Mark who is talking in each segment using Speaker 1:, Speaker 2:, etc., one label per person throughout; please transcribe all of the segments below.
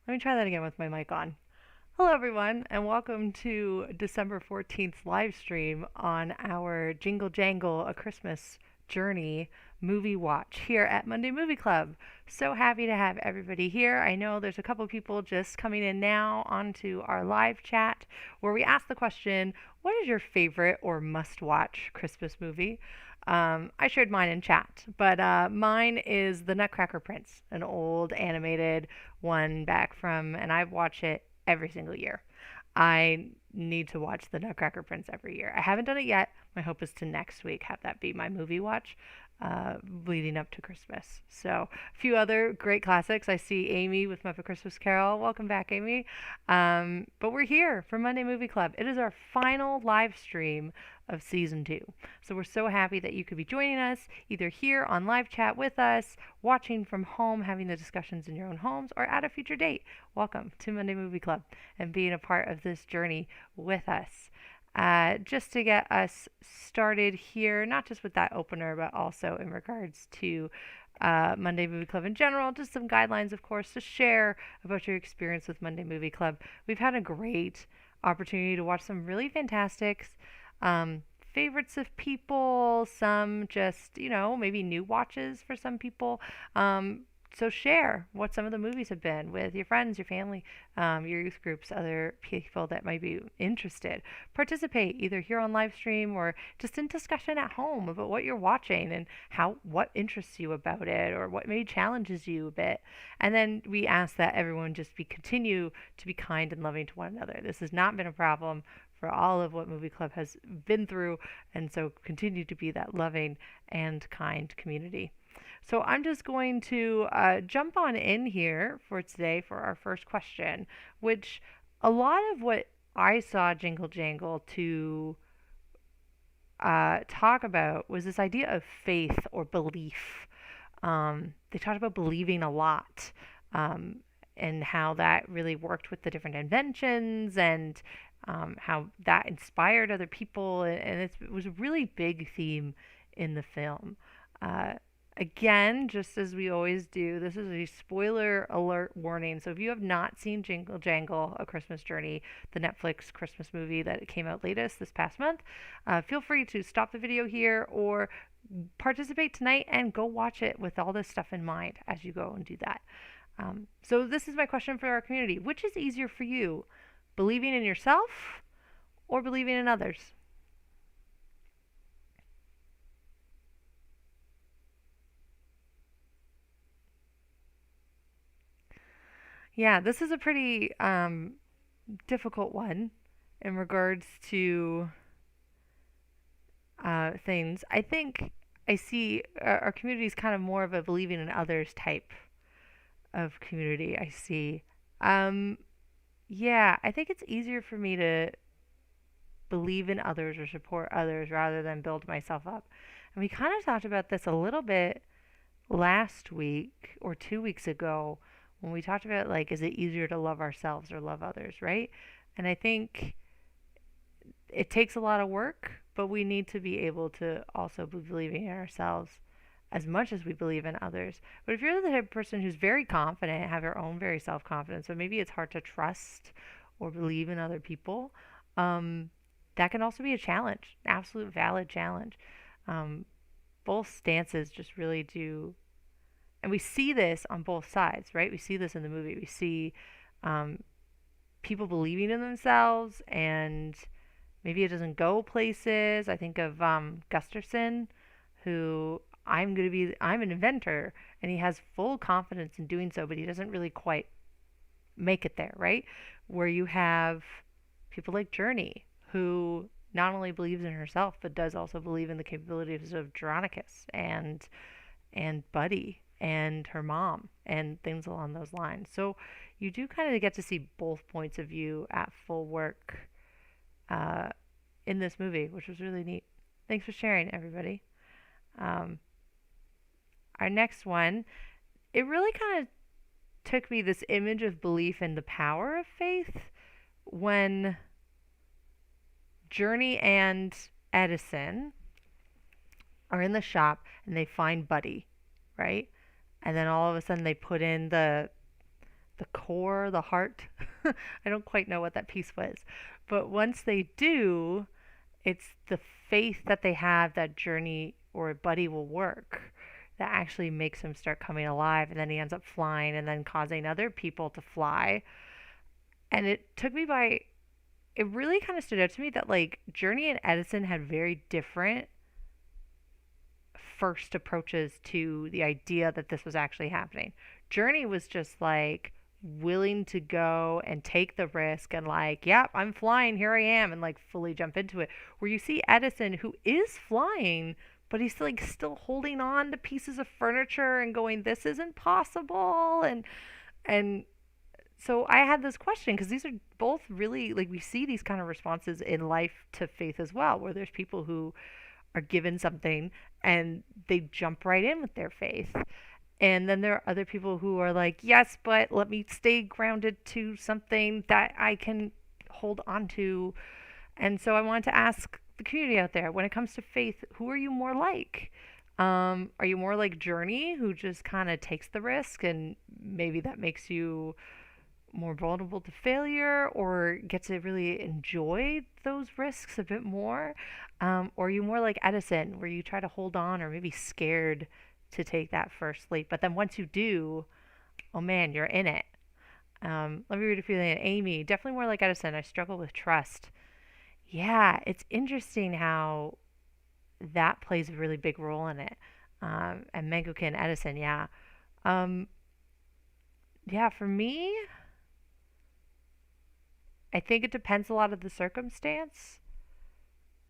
Speaker 1: Let me try that again with my mic on. Hello, everyone, and welcome to December 14th live stream on our Jingle Jangle A Christmas Journey movie watch here at Monday Movie Club. So happy to have everybody here. I know there's a couple people just coming in now onto our live chat where we ask the question, what is your favorite or must watch Christmas movie? I shared mine in chat, but mine is The Nutcracker Prince, an old animated one back from, and I watch it every single year. I need to watch The Nutcracker Prince every year. I haven't done it yet. My hope is to next week have that be my movie watch leading up to Christmas. So, a few other great classics. I see Amy with Muppet Christmas Carol. Welcome back, Amy. But we're here for Monday Movie Club. It is our final live stream of season 2. So we're so happy that you could be joining us either here on live chat with us, watching from home, having the discussions in your own homes, or at a future date. Welcome to Monday Movie Club and being a part of this journey with us. Just to get us started here, not just with that opener, but also in regards to Monday Movie Club in general, just some guidelines, of course, to share about your experience with Monday Movie Club. We've had a great opportunity to watch some really fantastic favorites of people, some just, maybe new watches for some people. So share what some of the movies have been with your friends, your family, your youth groups, other people that might be interested. Participate either here on live stream or just in discussion at home about what you're watching and what interests you about it or what maybe challenges you a bit. And then we ask that everyone just continue to be kind and loving to one another. This has not been a problem for all of what Movie Club has been through, and so continue to be that loving and kind community. So I'm just going to jump on in here for today for our first question, which a lot of what I saw Jingle Jangle to talk about was this idea of faith or belief. They talked about believing a lot and how that really worked with the different inventions and how that inspired other people. And it was a really big theme in the film. Again, just as we always do, this is a spoiler alert warning. So if you have not seen Jingle Jangle, A Christmas Journey, the Netflix Christmas movie that came out latest this past month, feel free to stop the video here or participate tonight and go watch it with all this stuff in mind as you go and do that. So this is my question for our community. Which is easier for you, believing in yourself or believing in others? Yeah, this is a pretty difficult one in regards to things. I think I see our community is kind of more of a believing in others type of community. I see. Um, yeah, I think it's easier for me to believe in others or support others rather than build myself up. And we kind of talked about this a little bit last week or 2 weeks ago when we talked about like, is it easier to love ourselves or love others, right? And I think it takes a lot of work, but we need to be able to also be believing in ourselves as much as we believe in others. But if you're the type of person who's very confident, have your own very self confidence, but maybe it's hard to trust or believe in other people, um, that can also be a challenge, absolute valid challenge. Um, both stances just really do, and we see this on both sides, right? We see this in the movie. We see um, people believing in themselves and maybe it doesn't go places. I think of Gusterson, who I'm an inventor, and he has full confidence in doing so, but he doesn't really quite make it there, right? Where you have people like Journey, who not only believes in herself, but does also believe in the capabilities of Veronicus and Buddy and her mom and things along those lines. So you do kind of get to see both points of view at full work uh, in this movie, which was really neat. Thanks for sharing, everybody. Um, our next one, it really kind of took me this image of belief in the power of faith when Journey and Edison are in the shop and they find Buddy, right? And then all of a sudden they put in the core, the heart. I don't quite know what that piece was. But once they do, it's the faith that they have that Journey or Buddy will work that actually makes him start coming alive. And then he ends up flying and then causing other people to fly. And it took me by, it really kind of stood out to me that like Journey and Edison had very different first approaches to the idea that this was actually happening. Journey was just like willing to go and take the risk and like, yep, I'm flying, here I am, and like fully jump into it. Where you see Edison, who is flying, but he's like still holding on to pieces of furniture and going, this isn't possible, and so I had this question because these are both really like we see these kind of responses in life to faith as well, where there's people who are given something and they jump right in with their faith. And then there are other people who are like, yes, but let me stay grounded to something that I can hold on to. And so I wanted to ask the community out there, when it comes to faith, who are you more like? Are you more like Journey, who just kind of takes the risk and maybe that makes you more vulnerable to failure or get to really enjoy those risks a bit more? Or are you more like Edison, where you try to hold on or maybe scared to take that first leap? But then once you do, oh man, you're in it. Let me read a few things. Amy, definitely more like Edison. I struggle with trust. Yeah, it's interesting how that plays a really big role in it. And Mengukin, Edison, yeah. Um, yeah, for me, I think it depends a lot of the circumstance.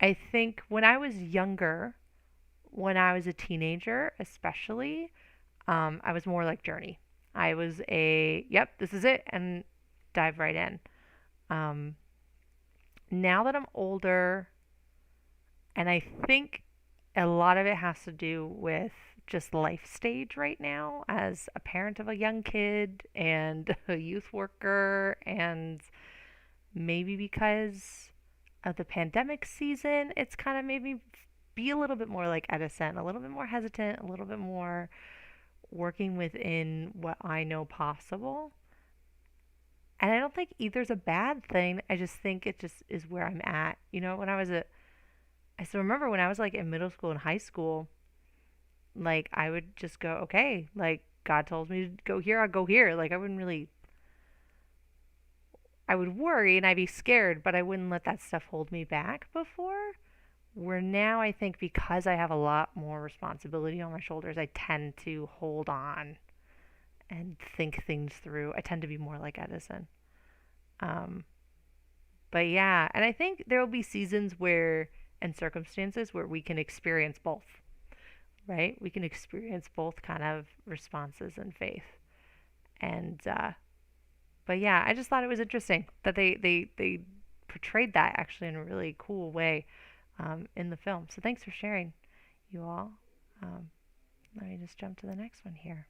Speaker 1: I think when I was younger, when I was a teenager, especially, I was more like Journey. I was a, yep, this is it, and dive right in. Um, Now that I'm older, and I think a lot of it has to do with just life stage right now as a parent of a young kid and a youth worker, and maybe because of the pandemic season, it's kind of made me be a little bit more like Edison, a little bit more hesitant, a little bit more working within what I know possible. And I don't think either's a bad thing. I just think it just is where I'm at. You know, I still remember when I was like in middle school and high school, like I would just go, okay, like God told me to go here, I'll go here. Like I wouldn't really, I would worry and I'd be scared, but I wouldn't let that stuff hold me back before. Where now I think because I have a lot more responsibility on my shoulders, I tend to hold on and think things through. I tend to be more like Edison. Um, but yeah, and I think there will be seasons where and circumstances where we can experience both. right? We can experience both kind of responses in faith. And but yeah, I just thought it was interesting that they portrayed that actually in a really cool way in the film. So thanks for sharing, you all. Um, Let me just jump to the next one here.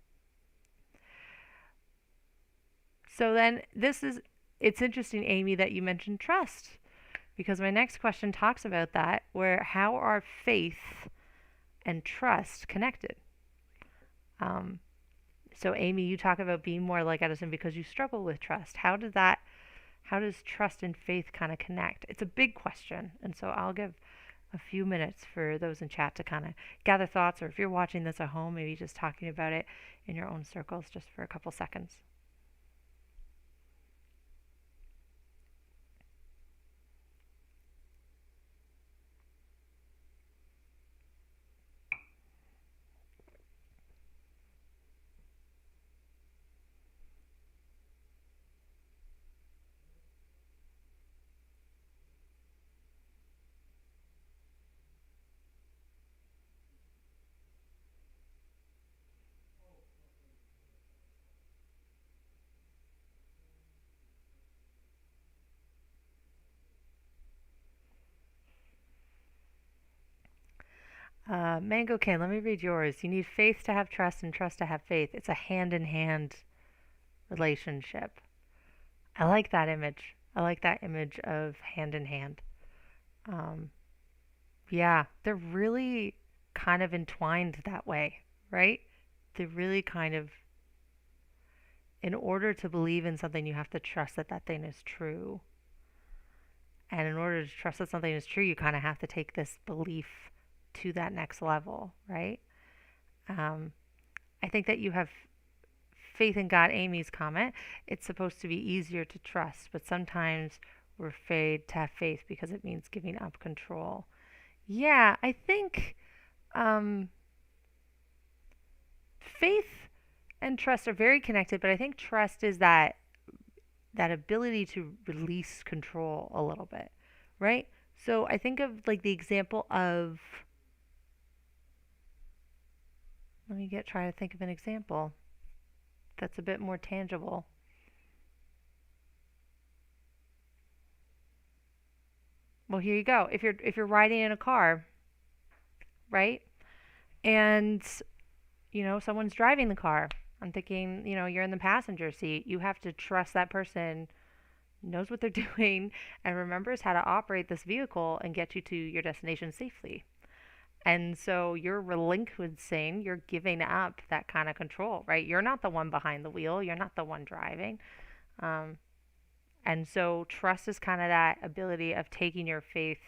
Speaker 1: So then it's interesting, Amy, that you mentioned trust because my next question talks about that, where how are faith and trust connected? Um, so Amy, you talk about being more like Edison because you struggle with trust. How does trust and faith kind of connect? It's a big question, and so I'll give a few minutes for those in chat to kind of gather thoughts, or if you're watching this at home, maybe just talking about it in your own circles just for a couple seconds. Mango Can, let me read yours. You need faith to have trust and trust to have faith. It's a hand in hand relationship. I like that image. I like that image of hand in hand. Um, yeah, they're really kind of entwined that way, right? They're really kind of, in order to believe in something, you have to trust that that thing is true. And in order to trust that something is true, you kind of have to take this belief to that next level, right? Um, I think that you have faith in God, Amy's comment. It's supposed to be easier to trust, but sometimes we're afraid to have faith because it means giving up control. Yeah, I think um, faith and trust are very connected, but I think trust is that ability to release control a little bit, right? So I think of like the example of let me get try to think of an example that's a bit more tangible. Well, here you go. If you're riding in a car, right? And someone's driving the car. I'm thinking, you're in the passenger seat. You have to trust that person knows what they're doing and remembers how to operate this vehicle and get you to your destination safely. And so you're relinquishing, you're giving up that kind of control, right? You're not the one behind the wheel, you're not the one driving. Um, and so trust is kind of that ability of taking your faith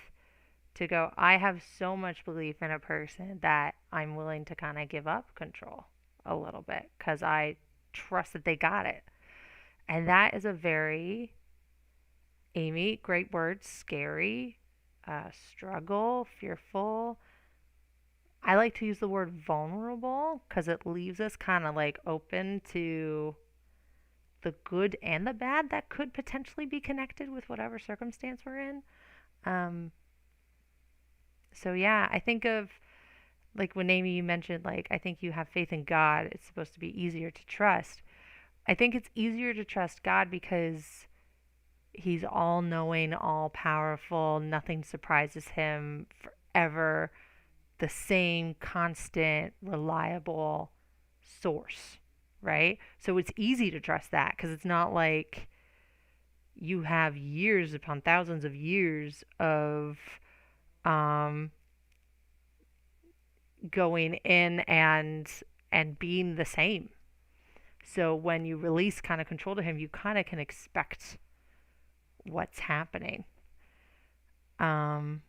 Speaker 1: to go, I have so much belief in a person that I'm willing to kind of give up control a little bit because I trust that they got it. And that is a very, Amy, great word, scary, struggle, fearful. I like to use the word vulnerable because it leaves us kind of like open to the good and the bad that could potentially be connected with whatever circumstance we're in. Um, so yeah, I think of like when Amy you mentioned like I think you have faith in God, it's supposed to be easier to trust. I think it's easier to trust God because he's all knowing, all powerful, nothing surprises him forever, the same constant, reliable source, right? So it's easy to trust that because it's not like you have years upon thousands of years of um, going in and being the same. So when you release kind of control to him, you kind of can expect what's happening. Um,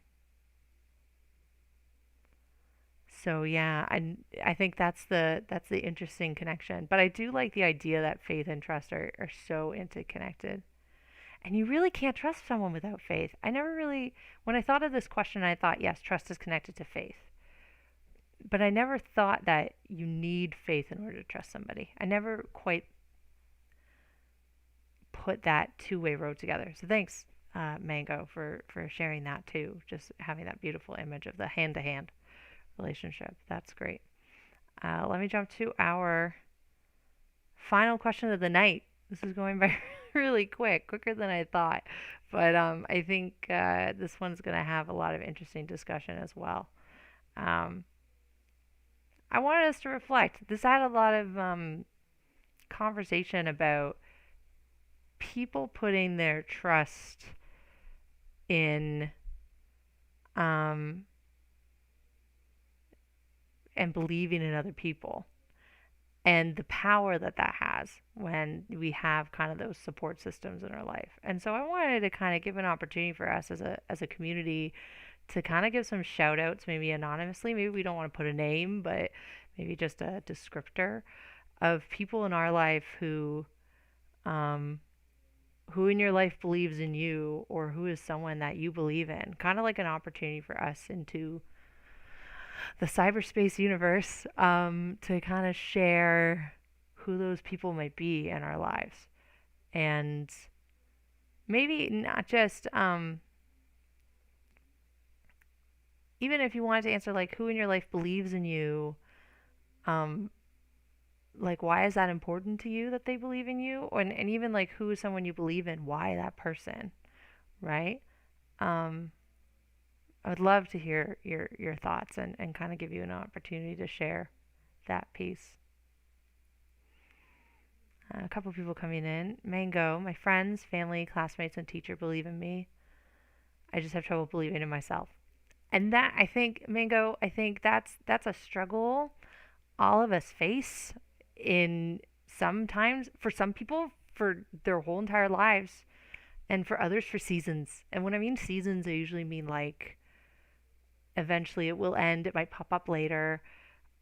Speaker 1: so yeah, I think that's the interesting connection. But I do like the idea that faith and trust are so interconnected. And you really can't trust someone without faith. I never really when I thought of this question, I thought yes, trust is connected to faith. But I never thought that you need faith in order to trust somebody. I never quite put that two-way road together. So thanks, Mango, for sharing that too. Just having that beautiful image of the hand to hand relationship. That's great. Let me jump to our final question of the night. This is going by really quick, quicker than I thought. But I think this one's going to have a lot of interesting discussion as well. Um, I wanted us to reflect. This had a lot of conversation about people putting their trust in um, and believing in other people and the power that that has when we have kind of those support systems in our life. And so I wanted to kind of give an opportunity for us as a community to kind of give some shout outs, maybe anonymously. Maybe we don't want to put a name, but maybe just a descriptor of people in our life um, who in your life believes in you, or who is someone that you believe in. Kind of like an opportunity for us into the cyberspace universe to kind of share who those people might be in our lives. And maybe not just, even if you wanted to answer like who in your life believes in you, um, like why is that important to you that they believe in you? And even like who is someone you believe in, why that person, right? Um, I would love to hear your thoughts and kind of give you an opportunity to share that piece. A couple people coming in. Mango, my friends, family, classmates, and teacher believe in me. I just have trouble believing in myself. And that I think, Mango, I think that's a struggle all of us face in sometimes for some people for their whole entire lives, and for others for seasons. And when I mean seasons, I usually mean like eventually it will end. It might pop up later.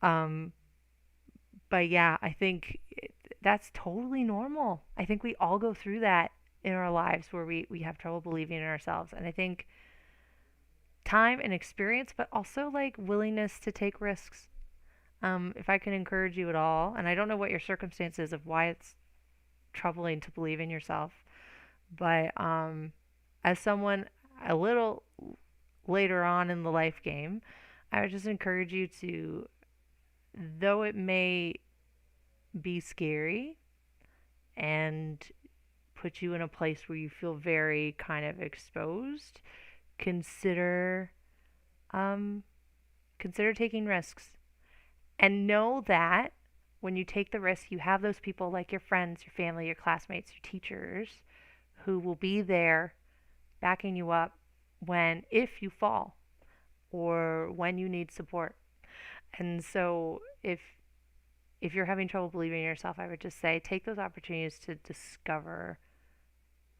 Speaker 1: Um, but yeah, I think that's totally normal. I think we all go through that in our lives where we have trouble believing in ourselves. And I think time and experience, but also like willingness to take risks. If I can encourage you at all, and I don't know what your circumstances of why it's troubling to believe in yourself, but as someone a little later on in the life game, I would just encourage you to, though it may be scary and put you in a place where you feel very kind of exposed, consider um, consider taking risks, and know that when you take the risk, you have those people like your friends, your family, your classmates, your teachers who will be there backing you up when if you fall or when you need support. And so if you're having trouble believing in yourself, I would just say take those opportunities to discover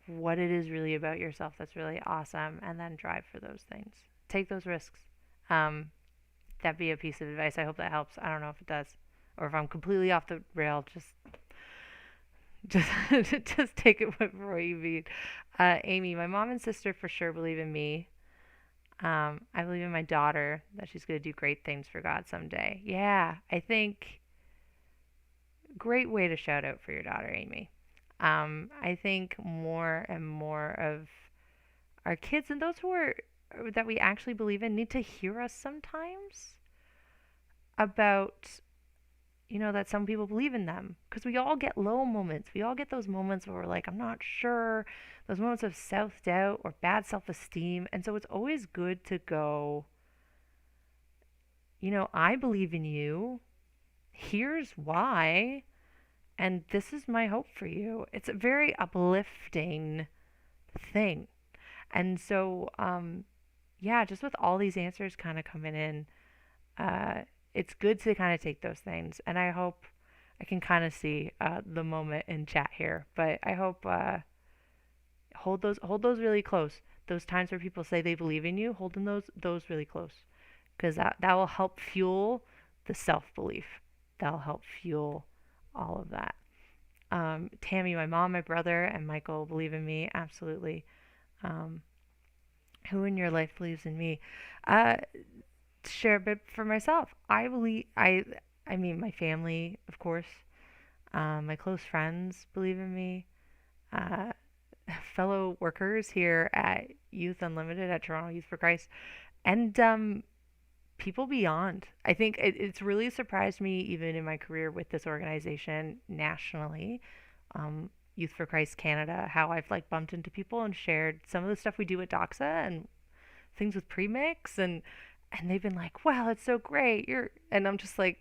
Speaker 1: what it is really about yourself that's really awesome and then drive for those things. Take those risks. Um, that'd be a piece of advice. I hope that helps. I don't know if it does. Or if I'm completely off the rail, just just take it for what you mean. Amy, my mom and sister for sure believe in me. I believe in my daughter that she's going to do great things for God someday. Yeah, I think great way to shout out for your daughter, Amy. I think more and more of our kids and those who are that we actually believe in need to hear us sometimes about that some people believe in them, because we all get low moments. We all get those moments where we're like, I'm not sure, those moments of self-doubt or bad self-esteem. And so it's always good to go, I believe in you. Here's why, and this is my hope for you. It's a very uplifting thing. And so yeah, just with all these answers kind of coming in, uh, it's good to kind of take those things. And I hope I can kind of see the moment in chat here, but I hope hold those really close. Those times where people say they believe in you, holding those really close, because that will help fuel the self belief. That'll help fuel all of that. Tammy, my mom, my brother, and Michael believe in me absolutely. Um, who in your life believes in me? Uh, share a bit for myself. I mean, my family, of course. My close friends believe in me. Uh, fellow workers here at Youth Unlimited at Toronto Youth for Christ, and people beyond. I think it's really surprised me, even in my career with this organization nationally, Youth for Christ Canada, how I've like bumped into people and shared some of the stuff we do at Doxa and things with premix, and they've been like, "Wow, that's so great." And I'm just like,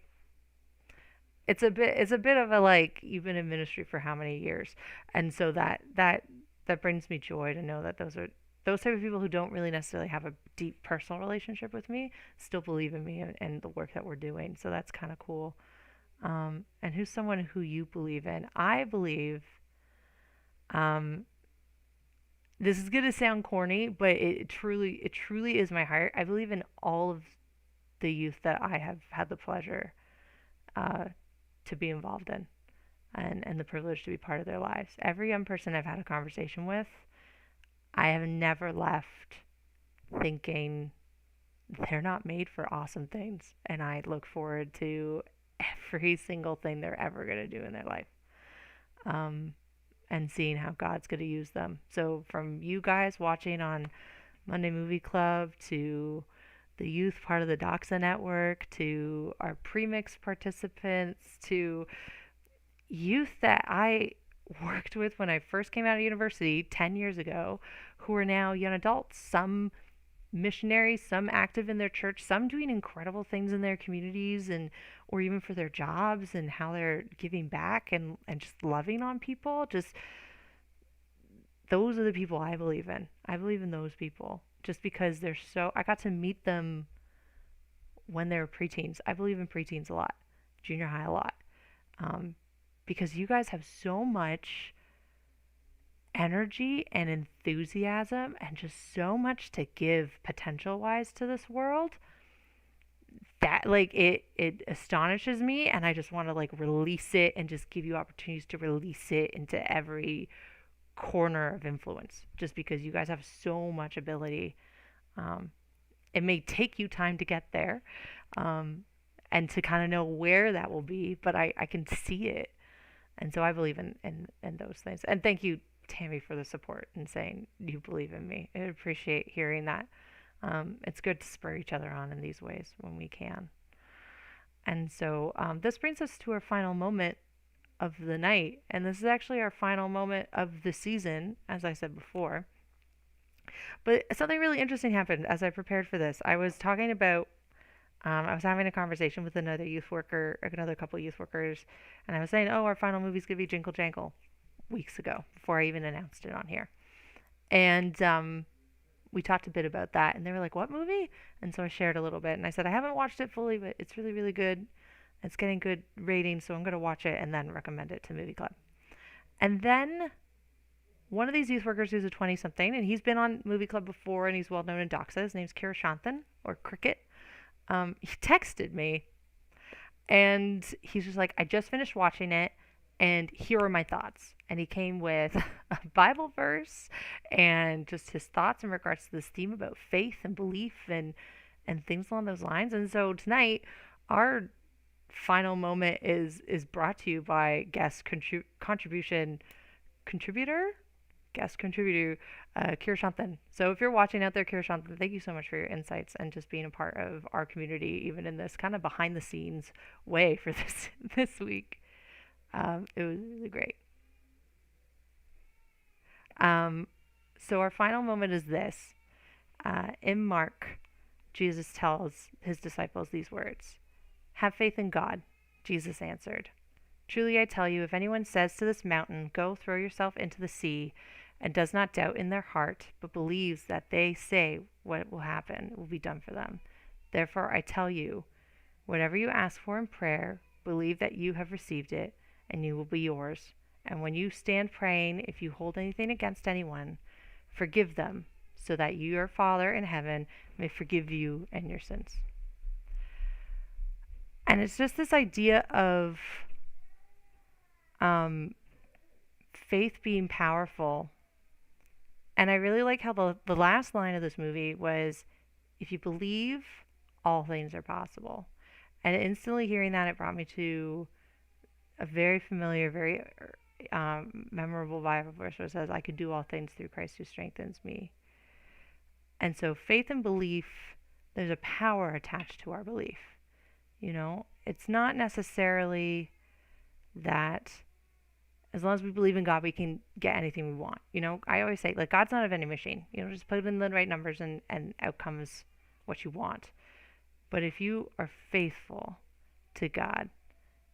Speaker 1: it's a bit of a like, you've been in ministry for how many years, and so that brings me joy to know that those type of people who don't really necessarily have a deep personal relationship with me still believe in me and the work that we're doing. So that's kind of cool. And who's someone who you believe in? I believe, um, this is gonna sound corny, but it truly is my heart. I believe in all of the youth that I have had the pleasure uh, to be involved in, and the privilege to be part of their lives. Every young person I've had a conversation with, I have never left thinking they're not made for awesome things, and I look forward to every single thing they're ever going to do in their life. Um, and seeing how God's going to use them. So, from you guys watching on Monday Movie Club to the youth part of the Doxa Network to our premix participants to youth that I worked with when I first came out of university 10 years ago who are now young adults, some missionaries, some active in their church, some doing incredible things in their communities and or even for their jobs and how they're giving back and just loving on people. Just those are the people I believe in. I believe in those people just because they're so I got to meet them when they were preteens. I believe in preteens a lot, junior high a lot. Um, because you guys have so much energy and enthusiasm and just so much to give potential wise to this world that like it astonishes me, and I just want to like release it and just give you opportunities to release it into every corner of influence just because you guys have so much ability. um, it may take you time to get there, um, and to kind of know where that will be, but I can see it. And so I believe in those things. And thank you, Tammy, for the support and saying you believe in me. I appreciate hearing that. It's good to spur each other on in these ways when we can. And so this brings us to our final moment of the night. And this is actually our final moment of the season, as I said before. But something really interesting happened as I prepared for this. I was having a conversation with another youth worker, another couple of youth workers, and I was saying, "Oh, our final movie's gonna be Jingle Jangle," weeks ago before I even announced it on here. And we talked a bit about that, and they were like, "What movie?" And so I shared a little bit, and I said, "I haven't watched it fully, but it's really, really good. It's getting good ratings, so I'm gonna watch it and then recommend it to Movie Club." And then one of these youth workers who's a 20 something, and he's been on Movie Club before, and he's well known in Doxa. His name's Kira Shanthan, or Cricket. He texted me and he's just like, "I just finished watching it and here are my thoughts." And he came with a Bible verse and just his thoughts in regards to this theme about faith and belief and things along those lines. And so tonight, our final moment is brought to you by contributor guest contributor, Kira Shanthan. So if you're watching out there, Kira Shanthan, thank you so much for your insights and just being a part of our community, even in this kind of behind the scenes way for this this week. It was really great. Um, so our final moment is this. In Mark, Jesus tells his disciples these words: "Have faith in God," Jesus answered. "Truly I tell you, if anyone says to this mountain, 'Go throw yourself into the sea,' and does not doubt in their heart, but believes that they say what will happen, it will be done for them. Therefore I tell you, whatever you ask for in prayer, believe that you have received it, and you will be yours. And when you stand praying, if you hold anything against anyone, forgive them, so that your Father in heaven may forgive you and your sins." And it's just this idea of um, faith being powerful. And I really like how the last line of this movie was, "If you believe, all things are possible." And instantly hearing that, it brought me to a very familiar, very memorable Bible verse where it says, "I can do all things through Christ who strengthens me." And so faith and belief there's a power attached to our belief. You know, it's not necessarily that as long as we believe in God, we can get anything we want. You know, I always say, like, God's not a vending machine. You know, just put in the right numbers and out comes what you want. But if you are faithful to God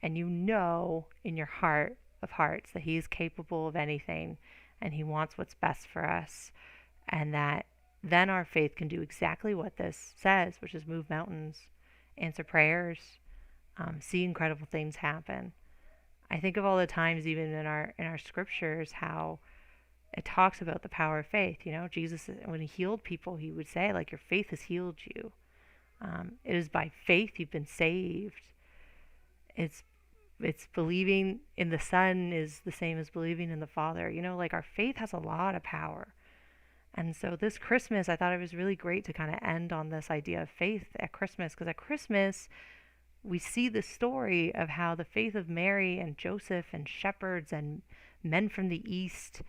Speaker 1: and you know in your heart of hearts that He is capable of anything and He wants what's best for us, and that then our faith can do exactly what this says, which is move mountains, answer prayers, see incredible things happen. I think of all the times, even in our scriptures, how it talks about the power of faith. You know, Jesus, when He healed people, He would say, like, your faith has healed you. It is by faith you've been saved. It's believing in the Son is the same as believing in the Father. You know, like, our faith has a lot of power. And so this Christmas, I thought it was really great to kind of end on this idea of faith at Christmas, because at Christmas, we see the story of how the faith of Mary and Joseph and shepherds and men from the East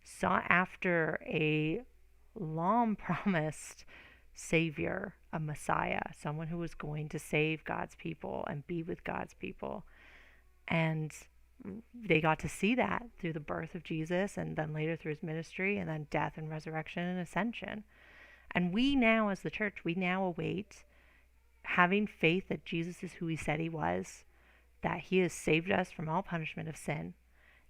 Speaker 1: sought after a long promised Savior, a Messiah, someone who was going to save God's people and be with God's people. And they got to see that through the birth of Jesus, and then later through His ministry, and then death and resurrection and ascension. And we now, as the church, we now await having faith that Jesus is who He said He was, that He has saved us from all punishment of sin,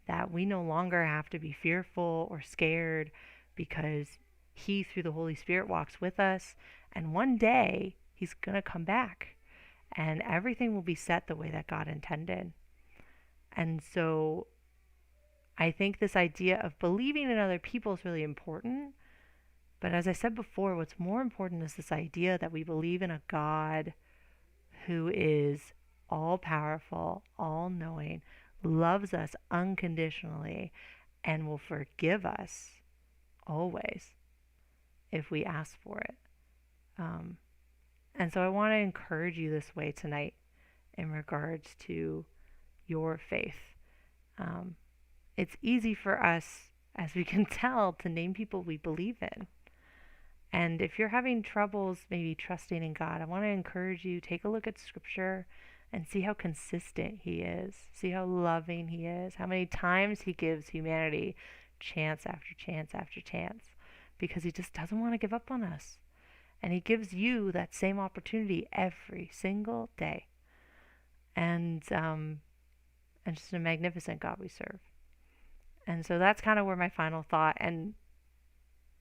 Speaker 1: that we no longer have to be fearful or scared because He, through the Holy Spirit, walks with us. And one day He's going to come back and everything will be set the way that God intended. And so I think this idea of believing in other people is really important. But as I said before, what's more important is this idea that we believe in a God who is all powerful, all knowing, loves us unconditionally, and will forgive us always if we ask for it. And so I want to encourage you this way tonight in regards to your faith. It's easy for us, as we can tell, to name people we believe in. And if you're having troubles maybe trusting in God, I want to encourage you, take a look at Scripture and see how consistent He is. See how loving He is. How many times He gives humanity chance after chance after chance. Because He just doesn't want to give up on us. And He gives you that same opportunity every single day. And just a magnificent God we serve. And so that's kind of where my final thought, and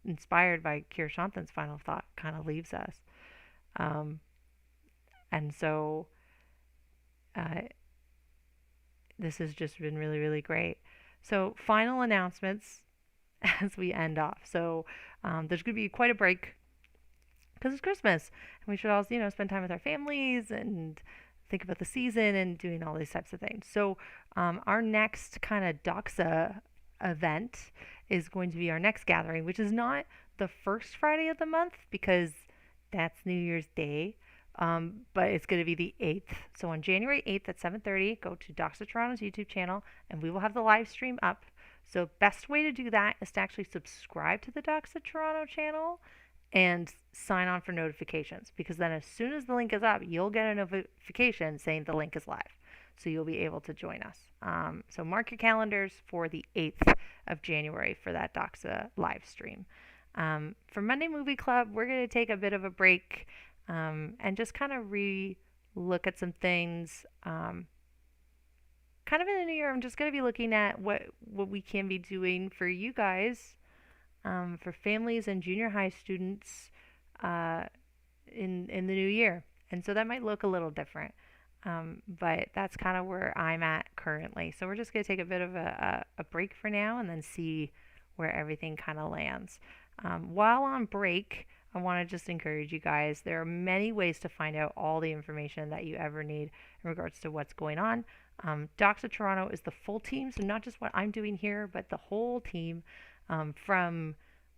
Speaker 1: inspired by Kira Shantan's final thought, kind of leaves us. And so this has just been really, really great. So final announcements as we end off. So there's going to be quite a break because it's Christmas, and we should all, spend time with our families and think about the season and doing all these types of things. So our next kind of Doxa event is going to be our next gathering, which is not the first Friday of the month because that's New Year's Day, but it's going to be the 8th. So on January 8th at 7:30, go to Doxa Toronto's YouTube channel, and we will have the live stream up. So best way to do that is to actually subscribe to the Doxa Toronto channel and sign on for notifications, because then as soon as the link is up, you'll get a notification saying the link is live. So you'll be able to join us. So mark your calendars for the 8th of January for that Doxa live stream. For Monday Movie Club, we're going to take a bit of a break and just kind of re-look at some things. Kind of in the new year, I'm just going to be looking at what we can be doing for you guys, for families and junior high students in the new year. And so that might look a little different. But that's kind of where I'm at currently. So we're just going to take a bit of a break for now and then see where everything kind of lands. While on break, I want to just encourage you guys. There are many ways to find out all the information that you ever need in regards to what's going on. Doxa Toronto is the full team, so not just what I'm doing here, but the whole team, from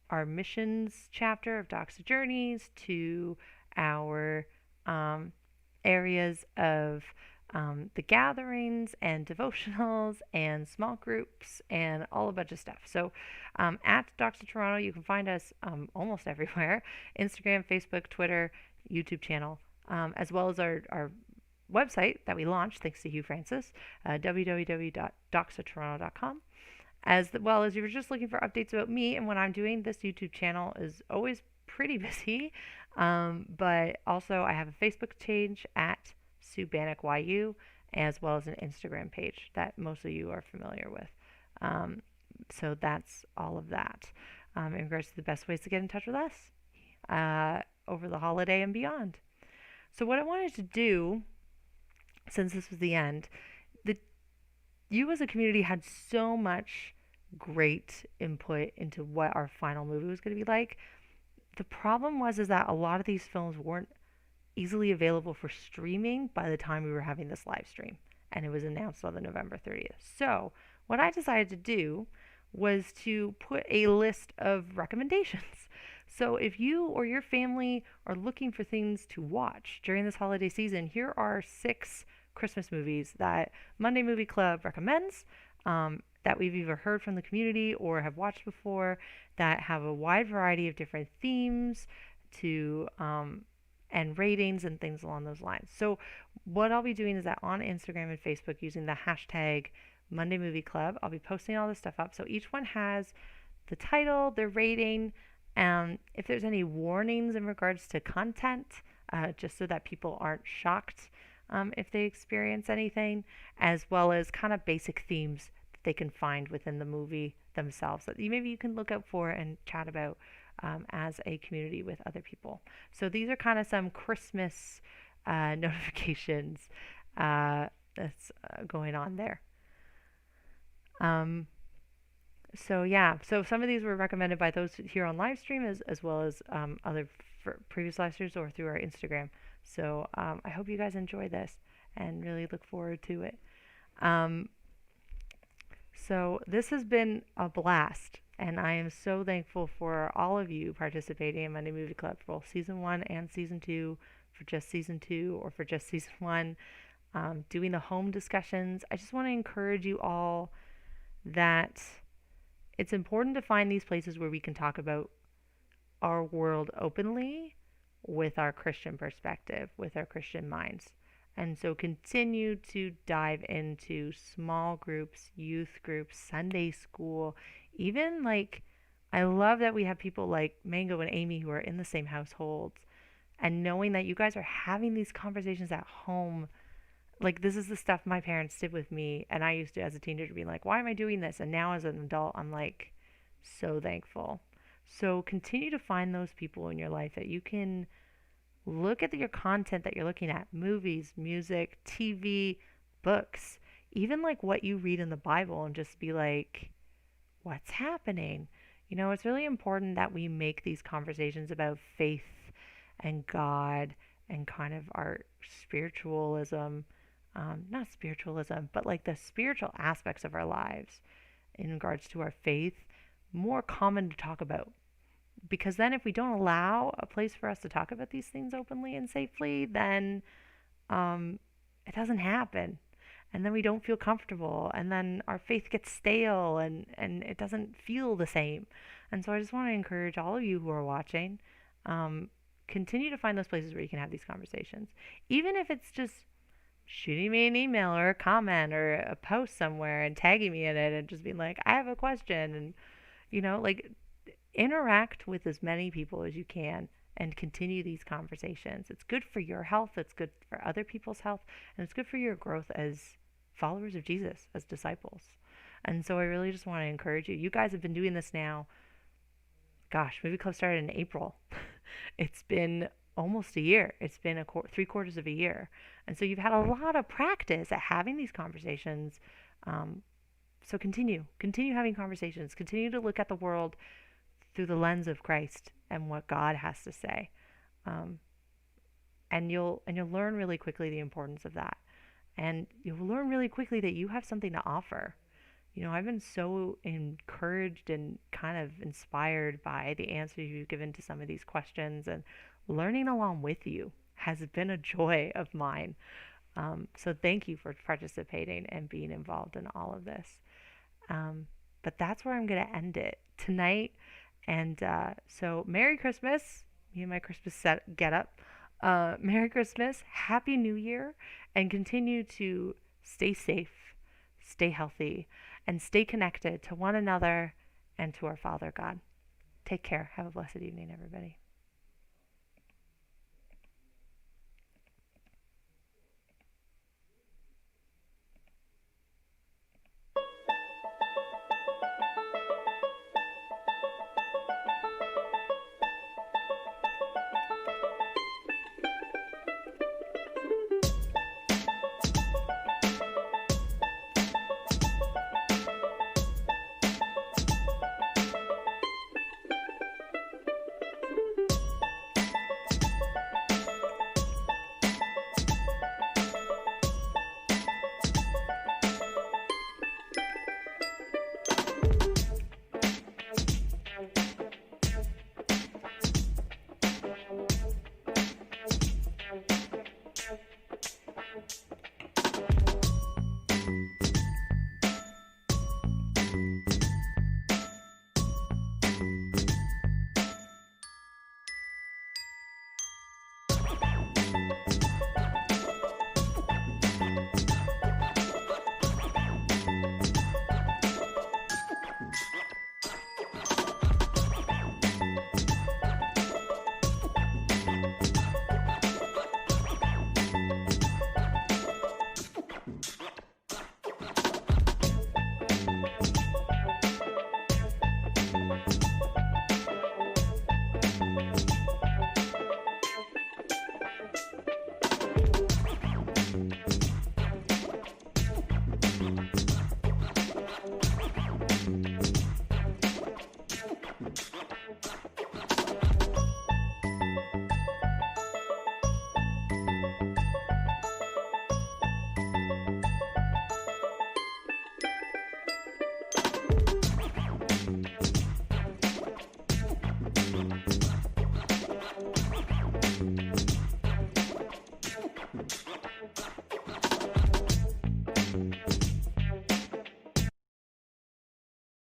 Speaker 1: our missions chapter of Doxa Journeys to our areas of the gatherings and devotionals and small groups and all a bunch of stuff. So at Doxa Toronto, you can find us almost everywhere: Instagram, Facebook, Twitter, YouTube channel, as well as our website that we launched thanks to Hugh Francis, www.doxatoronto.com. As well as if you're just looking for updates about me and what I'm doing, this YouTube channel is always pretty busy. But also, I have a Facebook page at Sue Bannock YU, as well as an Instagram page that most of you are familiar with. Um, so that's all of that. In regards to the best ways to get in touch with us over the holiday and beyond. So, what I wanted to do, since this was the end, the you as a community had so much great input into what our final movie was going to be like. The problem was is that a lot of these films weren't easily available for streaming by the time we were having this live stream, and it was announced on the November 30th. So, what I decided to do was to put a list of recommendations. So, if you or your family are looking for things to watch during this holiday season, here are 6 Christmas movies that Monday Movie Club recommends, that we've either heard from the community or have watched before, that have a wide variety of different themes to and ratings and things along those lines. So what I'll be doing is that on Instagram and Facebook, using the hashtag Monday Movie Club, I'll be posting all this stuff up. So each one has the title, their rating, if there's any warnings in regards to content, just so that people aren't shocked if they experience anything, as well as kind of basic themes that they can find within the movie themselves that maybe you can look out for and chat about as a community with other people. So these are kind of some Christmas notifications that's going on there. Um, so yeah, so some of these were recommended by those here on live stream as well as other previous live streams or through our Instagram. So I hope you guys enjoy this and really look forward to it. Um, so this has been a blast, and I am so thankful for all of you participating in Monday Movie Club for both season 1 and season 2, for just season 2 or for just season 1, doing the home discussions. I just want to encourage you all that it's important to find these places where we can talk about our world openly with our Christian perspective, with our Christian minds. And so continue to dive into small groups, youth groups, Sunday school, even like I love that we have people like Mango and Amy who are in the same households, and knowing that you guys are having these conversations at home. Like this is the stuff my parents did with me, and I used to as a teenager be like, why am I doing this? And now as an adult, I'm like so thankful. So continue to find those people in your life that you can look at your content that you're looking at, movies, music, TV, books, even like what you read in the Bible, and just be like, what's happening? It's really important that we make these conversations about faith and God and kind of our spiritualism, not spiritualism, but like the spiritual aspects of our lives in regards to our faith, more common to talk about. Because then if we don't allow a place for us to talk about these things openly and safely, then it doesn't happen. And then we don't feel comfortable, and then our faith gets stale, and it doesn't feel the same. And so I just want to encourage all of you who are watching, continue to find those places where you can have these conversations. Even if it's just shooting me an email or a comment or a post somewhere and tagging me in it and just being like, I have a question. And, like interact with as many people as you can and continue these conversations. It's good for your health, it's good for other people's health, and it's good for your growth as followers of Jesus, as disciples. And so I really just want to encourage you. You guys have been doing this now. Gosh, Movie Club started in April. It's been almost a year. It's been 3/4 of a year. And so you've had a lot of practice at having these conversations. So continue having conversations. Continue to look at the world through the lens of Christ and what God has to say, and you'll learn really quickly the importance of that, and you'll learn really quickly that you have something to offer. I've been so encouraged and kind of inspired by the answers you've given to some of these questions, and learning along with you has been a joy of mine. So thank you for participating and being involved in all of this. But that's where I'm going to end it tonight. And so Merry Christmas, me and my Christmas get up. Merry Christmas, Happy New Year, and continue to stay safe, stay healthy, and stay connected to one another and to our Father God. Take care. Have a blessed evening, everybody.